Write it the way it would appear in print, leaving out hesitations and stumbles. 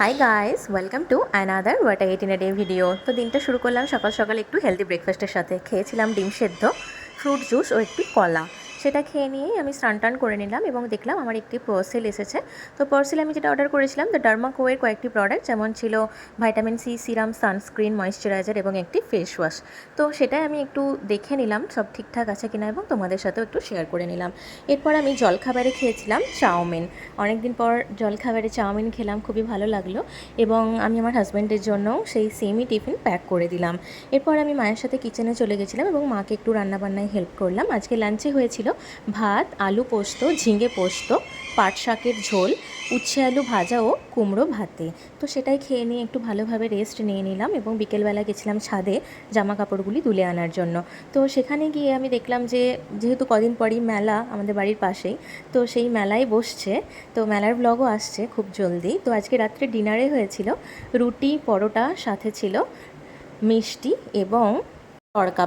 Hi guys, welcome to another what I ate in a day video. তো দিনটা শুরু করলাম সকাল সকাল একটু হেলদি ব্রেকফাস্টের সাথে। খেয়েছিলাম ডিম সেদ্ধ, ফ্রুট জুস ও একটি কলা। সেটা খেয়ে নিয়েই আমি স্নান টান করে নিলাম এবং দেখলাম আমার একটি পার্সেল এসেছে। তো পার্সেলে আমি যেটা অর্ডার করেছিলাম দ্য ডার্মাকোয়ের কয়েকটি প্রোডাক্ট, যেমন ছিল vitamin C serum, sunscreen, moisturiser এবং একটি ফেস ওয়াশ। তো সেটাই আমি একটু দেখে নিলাম সব ঠিকঠাক আছে কিনা এবং তোমাদের সাথেও একটু শেয়ার করে নিলাম। এরপর আমি জলখাবারে খেয়েছিলাম চাউমিন। অনেকদিন পর জলখাবারে চাউমিন খেলাম, খুবই ভালো লাগলো এবং আমি আমার হাজব্যান্ডের জন্যও সেই সেমই টিফিন প্যাক করে দিলাম। এরপর আমি মায়ের সাথে কিচেনে চলে গেছিলাম এবং মাকে একটু রান্নাবান্নায় হেল্প করলাম। আজকে লাঞ্চে হয়েছিল ভাত, আলু পোস্ত, ঝিঙে পোস্ত, পাট শাকের ঝোল, উচ্ছে আলু ভাজা ও কুমড়ো ভাতে। তো সেটাই খেয়ে নিয়ে একটু ভালোভাবে রেস্ট নিয়ে নিলাম এবং বিকেলবেলা গেছিলাম ছাদে জামা কাপড়গুলি তুলে আনার জন্য। তো সেখানে গিয়ে আমি দেখলাম যে যেহেতু কদিন পরই মেলা আমাদের বাড়ির পাশেই, তো সেই মেলায় বসছে। তো মেলার ব্লগও আসছে খুব জলদি। তো আজকে রাত্রে ডিনারে হয়েছিল রুটি, পরোটা, সাথে ছিল মিষ্টি এবং তড়কা।